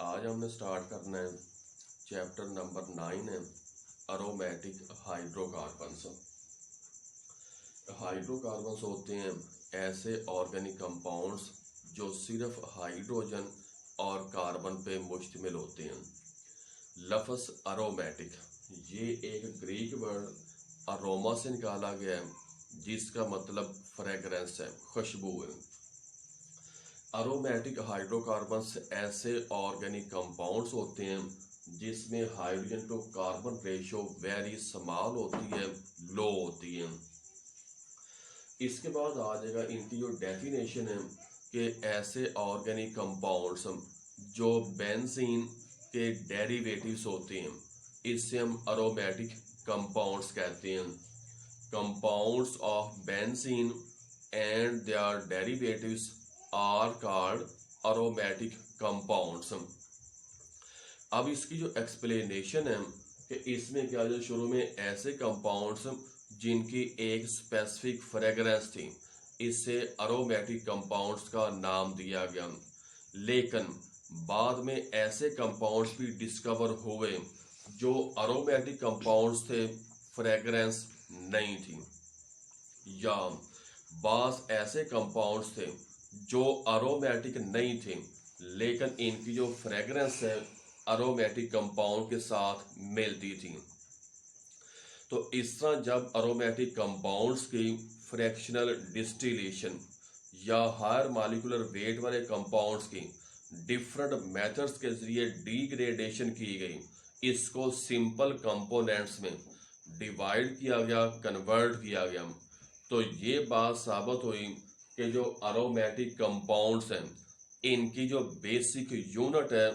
आज हमने स्टार्ट करना है चैप्टर नंबर 9 है अरोमेटिक हाइड्रोकार्बन्स। हाइड्रोकार्बन्स होते हैं ऐसे ऑर्गेनिक कंपाउंड्स जो सिर्फ हाइड्रोजन और कार्बन पे मुश्तमिल होते हैं। लफ्ज़ अरोमेटिक ये एक ग्रीक वर्ड अरोमा से निकाला गया है जिसका मतलब फ्रेगरेंस है, खुशबू है। अरोमेटिक हाइड्रोकार्बन्स ऐसे ऑर्गेनिक कंपाउंड्स होते हैं जिसमें hydrogen to carbon ratio very small होती है, लो होती है। इसके बाद आ जाएगा इनकी जो डेफिनेशन है कि ऐसे ऑर्गेनिक कंपाउंड्स जो बेंजीन के डेरिवेटिव्स होते हैं इससे हम अरोमेटिक कंपाउंड्स कहते हैं। Compounds of benzene and their derivatives are called aromatic compounds. अब इसकी जो एक्सप्लेनेशन है कि इसमें क्या जो शुरू में ऐसे कंपाउंड्स जिनकी एक स्पेसिफिक फ्रेगरेंस थी इससे अरोमेटिक कंपाउंड्स का नाम दिया गया, लेकिन बाद में ऐसे कंपाउंड्स भी डिस्कवर हुए जो अरोमेटिक कंपाउंड्स थे, फ्रेगरेंस नहीं थी, या बास ऐसे कंपाउंड्स थे जो अरोमेटिक नहीं थे लेकिन इनकी जो फ्रेगरेंस है अरोमेटिक कंपाउंड के साथ मिलती थी। तो इस तरह जब अरोमेटिक कंपाउंड्स की फ्रैक्शनल डिस्टिलेशन या हायर मॉलिक्यूलर वेट वाले कंपाउंड्स की डिफरेंट मेथड्स के जरिए डिग्रेडेशन की गई, इसको सिंपल कंपोनेंट्स में डिवाइड किया गया, कन्वर्ट किया गया, तो ये बात साबित हुई कि जो अरोमेटिक कंपाउंड्स हैं इनकी जो बेसिक यूनिट है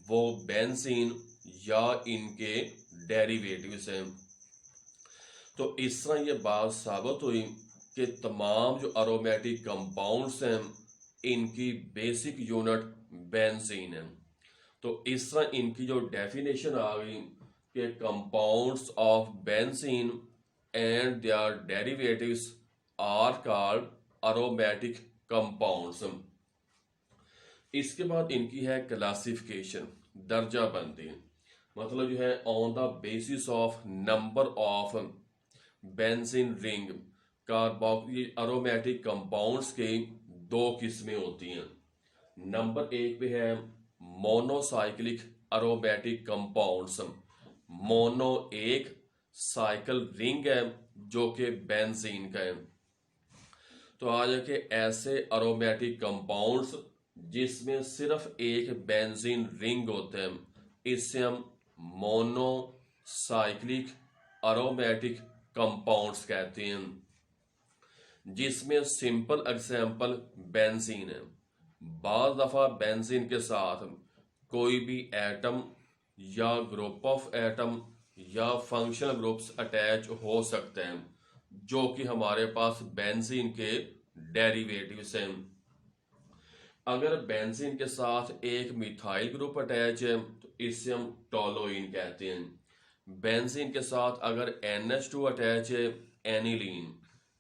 वो बेंजीन या इनके डेरिवेटिव्स हैं। तो इस तरह ये बात साबित हुई कि तमाम जो अरोमेटिक कंपाउंड्स हैं इनकी बेसिक यूनिट बेंजीन है। तो इस तरह इनकी जो डेफिनेशन आ गई कि compounds of benzene and their derivatives are called aromatic compounds. इसके बाद इनकी है क्लासिफिकेशन, दर्जा बंदी, मतलब जो है on the basis of number of benzene ring carboxyl aromatic compounds के दो किस्में होती हैं। नंबर एक पे है मोनोसाइक्लिक अरोमेटिक कंपाउंड्स। मोनो एक, साइकिल रिंग है जो कि बेंजीन का है। तो आ जाके ऐसे अरोमेटिक कंपाउंड्स जिसमें सिर्फ एक बेंजीन रिंग होते हैं इससे हम मोनोसाइक्लिक अरोमेटिक कंपाउंड्स कहते हैं, जिसमें सिंपल एग्जांपल बेंजीन है। बाज़ दफ़ा बेंजीन के साथ कोई भी एटम या ग्रुप ऑफ एटम या फंक्शनल ग्रुप्स अटैच हो सकते हैं जो कि हमारे पास बेंजीन के डेरिवेटिव्स हैं। अगर बेंजीन के साथ एक मिथाइल ग्रुप अटैच है तो इससे हम टोलोइन कहते हैं। बेंजीन के साथ अगर NH2 अटैच है, एनिलीन।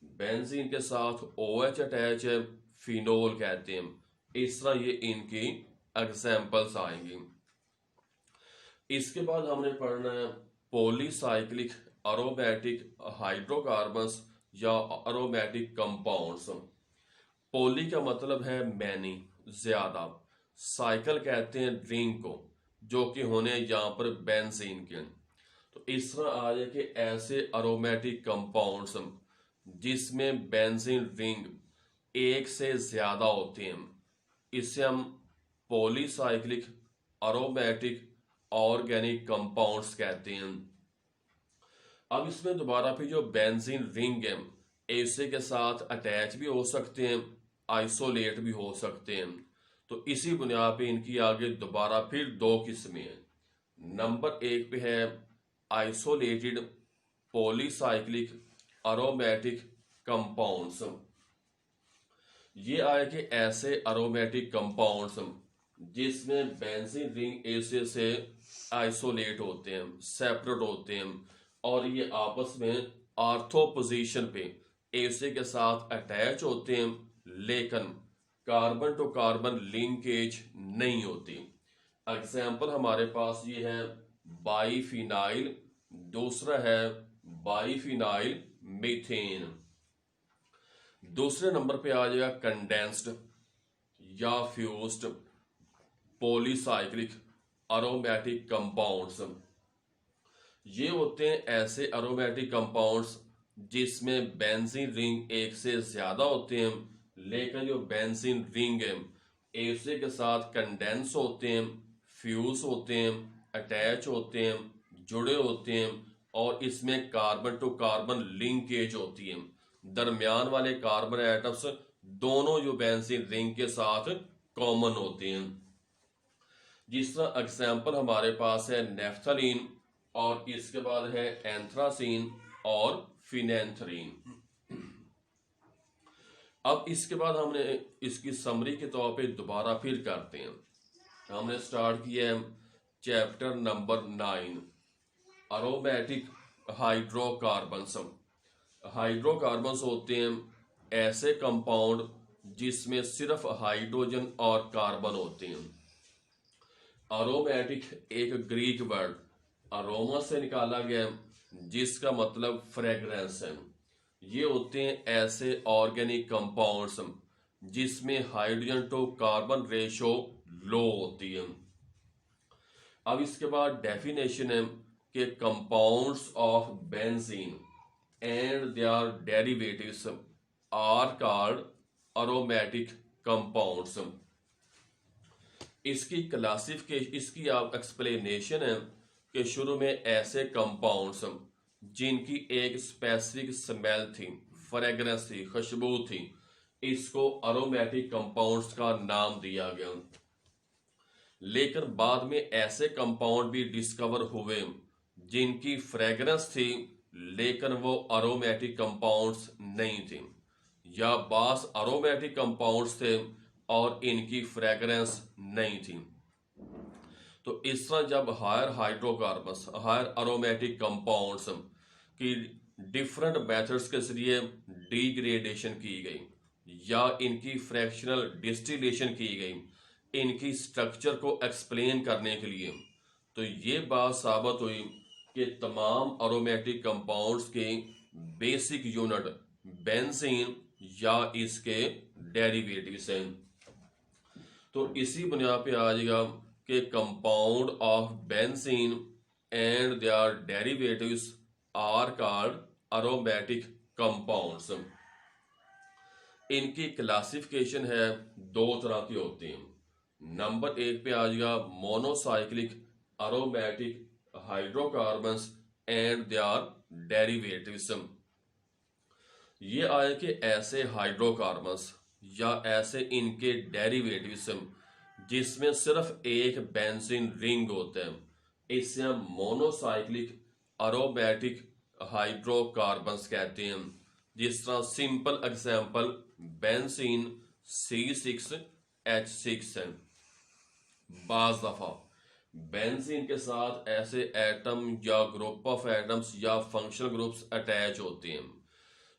बेंजीन के साथ OH अटैच है, फिनोल कहते हैं। इस तरह ये इनकी एग्जाम्पल्स आएंगी। इसके बाद हमने पढ़ना है पॉलीसाइक्लिक अरोमेटिक हाइड्रोकार्बन्स या अरोमेटिक कंपाउंड्स। पोली का मतलब है मैनी, ज्यादा। साइकिल कहते हैं रिंग को, जो कि होने यहाँ पर बेंजीन के। तो इस तरह आ जाए कि ऐसे अरोमेटिक कंपाउंड्स जिसमें बेंजीन रिंग एक से ज्यादा होते हैं इसे हम पॉलीसाइक्लिक अरोमेटिक ऑर्गेनिक कंपाउंड्स कहते हैं। अब इसमें दोबारा फिर जो बेंजीन रिंग है ऐसे के साथ अटैच भी हो सकते हैं, आइसोलेट भी हो सकते हैं। तो इसी बुनियाद पे इनकी आगे दोबारा फिर दो किस्में हैं। नंबर एक पे है आइसोलेटेड पॉलीसाइक्लिक अरोमेटिक कंपाउंड्स। ये आए कि ऐसे अरोमेटिक कंपाउंड्स जिसमें बेंजीन रिंग एसिड से आइसोलेट होते हैं, सेपरेट होते हैं, और ये आपस में आर्थो पोजीशन पे एसिड के साथ अटैच होते हैं, लेकिन कार्बन टू कार्बन लिंकेज नहीं होती। एग्जाम्पल हमारे पास ये है बाईफिनाइल, दूसरा है बाईफिनाइल मीथेन। दूसरे नंबर पे आ जाएगा कंडेंस्ड या फ्यूज्ड पॉलीसाइक्लिक अरोमेटिक कंपाउंड्स। ये होते हैं ऐसे अरोमेटिक कंपाउंड्स जिसमें बेंजीन रिंग एक से ज्यादा होते हैं, लेकिन जो बेंजीन रिंग है एसिड के साथ कंडेंस होते हैं, फ्यूज होते हैं, अटैच होते हैं, जुड़े होते हैं, और इसमें कार्बन टू कार्बन लिंकेज होती है। दरमियान वाले कार्बन एटम्स दोनों जो बेंजीन रिंग के साथ कॉमन होते हैं। जिस तरह एग्जाम्पल हमारे पास है नेफ्थलीन, और इसके बाद है एंथ्रासीन और फिनेंथ्रीन। अब इसके बाद हमने इसकी समरी के तौर पे दोबारा फिर करते हैं। हमने स्टार्ट किया है chapter number 9 aromatic hydrocarbons. Hydrocarbons होते हैं ऐसे कंपाउंड जिसमें सिर्फ हाइड्रोजन और कार्बन होते हैं। अरोमेटिक एक ग्रीक वर्ड अरोमा से निकाला गया जिसका मतलब फ्रेग्रेंस है। ये होते हैं ऐसे ऑर्गेनिक कंपाउंड्स जिसमें hydrogen to carbon ratio low होती है। अब इसके बाद डेफिनेशन है कि compounds of benzene and their derivatives are called aromatic compounds. इसकी क्लासिफिकेशन, इसकी आप एक्सप्लेनेशन है कि शुरू में ऐसे कंपाउंड्स जिनकी एक स्पेसिफिक स्मेल थी, फ्रेग्रेंस थी, खुशबू थी, इसको अरोमेटिक कंपाउंड्स का नाम दिया गया। लेकिन बाद में ऐसे कंपाउंड भी डिस्कवर हुए जिनकी फ्रेग्रेंस थी लेकिन वो अरोमेटिक कंपाउंड्स नहीं थे, या बास अरोमेटिक कंपाउंड्स थे और इनकी फ्रेग्रेंस नहीं थी। तो इस तरह जब higher hydrocarbons, higher aromatic compounds की डिफरेंट मेथड्स के जरिए डिग्रेडेशन की गई या इनकी फ्रैक्शनल डिस्टिलेशन की गई इनकी स्ट्रक्चर को एक्सप्लेन करने के लिए, तो ये बात साबित हुई कि तमाम अरोमेटिक कंपाउंड्स के बेसिक यूनिट बेंजीन या इसके डेरिवेटिव्स हैं। तो इसी बुनियाद पे आ जाएगा कि compound of benzene and their derivatives are called aromatic compounds. इनकी क्लासिफिकेशन है दो तरह की होती है। नंबर 1 पे आ जाएगा monocyclic aromatic hydrocarbons and their derivatives. ये आए कि ऐसे हाइड्रोकार्बन्स या ऐसे इनके डेरिवेटिव्स जिसमें सिर्फ एक बेंजीन रिंग होता है, इसे हम मोनोसाइक्लिक अरोमेटिक हाइड्रोकार्बन्स कहते हैं। जिस तरह सिंपल एग्जांपल बेंजीन C6H6 है। बाज दफा बेंजीन के साथ ऐसे एटम या ग्रुप ऑफ एटम्स या फंक्शनल ग्रुप्स अटैच होते हैं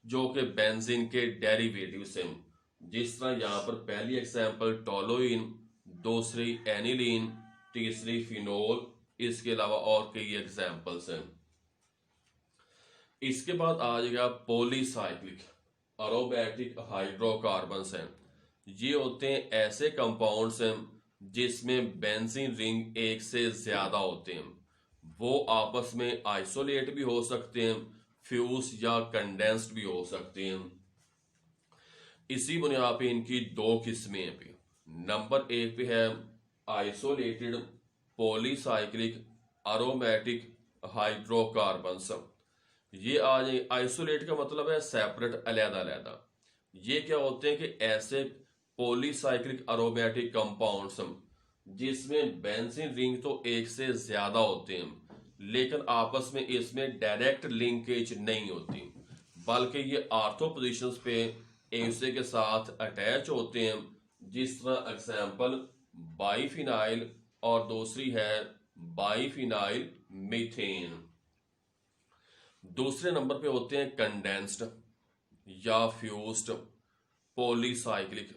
जो कि बेंजीन के डेरिवेटिव्स हैं। जिस तरह यहाँ पर पहली एग्जांपल टोलोइन, दूसरी एनिलीन, तीसरी फिनोल, इसके अलावा और कई एग्जांपल्स हैं। इसके बाद आ जाएगा पॉलीसाइक्लिक अरोमेटिक हाइड्रोकार्बन्स हैं। ये होते हैं ऐसे कंपाउंड्स हैं जिसमें बेंजीन रिंग एक से ज्यादा होते हैं। वो आपस में आइसोलेट भी हो सकते हैं, फ्यूज या कंडेंस्ड भी हो सकते हैं। इसी बुनियाद पे इनकी दो किस्में हैं। नंबर 1 पे है आइसोलेटेड पॉलीसाइक्लिक अरोमेटिक हाइड्रोकार्बन्स। ये आज आइसोलेट का मतलब है सेपरेट, अलग-अलग। ये क्या होते हैं कि ऐसे पॉलीसाइक्लिक अरोमेटिक कंपाउंड्स जिसमें बेंजीन रिंग तो एक से ज्यादा होते हैं लेकिन आपस में इसमें डायरेक्ट लिंकेज नहीं होती, बल्कि ये आर्थो पोजिशंस पे एक दूसरे के साथ अटैच होते हैं। जिस तरह एग्जाम्पल बाईफिनाइल और दूसरी है बाईफिनाइल मीथेन। दूसरे नंबर पे होते हैं कंडेंस्ड या फ्यूज्ड पॉलीसाइक्लिक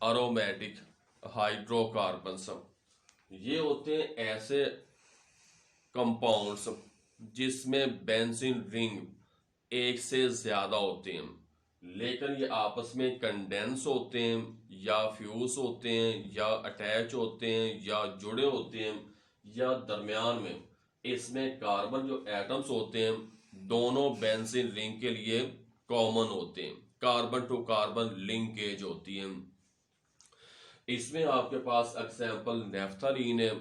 अरोमेटिक हाइड्रोकार्बन्स। ये होते हैं ऐसे कंपाउंड्स जिसमें बेंजीन रिंग एक से ज्यादा होते हैं, लेकिन ये आपस में कंडेंस होते हैं या फ्यूज होते हैं या अटैच होते हैं या जुड़े होते हैं या दरमियान में इसमें कार्बन जो एटम्स होते हैं दोनों बेंजीन रिंग के लिए कॉमन होते हैं, कार्बन टू कार्बन लिंकेज होती है। इसमें आपके पास एग्जाम्पल नेफ्थालीन है,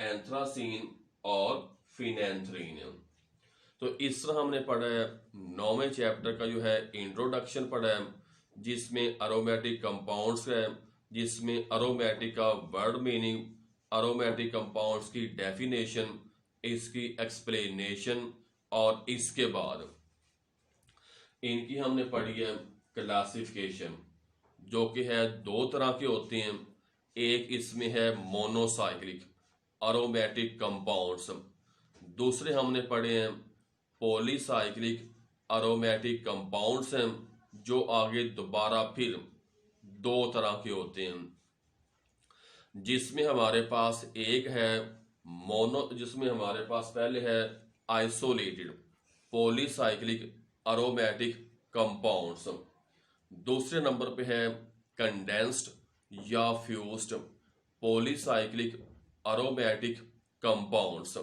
एंथ्रासीन और फिनेंथ्रीन है। तो इस तरह हमने पढ़ा है 9वें चैप्टर का जो है इंट्रोडक्शन पढ़ा है, जिसमें अरोमेटिक कंपाउंड्स है, जिसमें अरोमेटिक का वर्ड मीनिंग, अरोमेटिक कंपाउंड्स की डेफिनेशन, इसकी एक्सप्लेनेशन और इसके बाद इनकी हमने पढ़ी है क्लासिफिकेशन, जो कि है दो तरह के होते हैं। एक इसमें है मोनोसाइक्लिक अरोमेटिक कंपाउंड्स, दूसरे हमने पढ़े हैं पॉलीसाइक्लिक अरोमेटिक कंपाउंड्स हैं, जो आगे दोबारा फिर दो तरह के होते हैं। जिसमें हमारे पास एक है जिसमें हमारे पास पहले है आइसोलेटेड पॉलीसाइक्लिक अरोमेटिक कंपाउंड्स, दूसरे नंबर पे है कंडेंस्ड या फ्यूज्ड पॉलीसाइक्लिक अरोमेटिक कंपाउंड्स।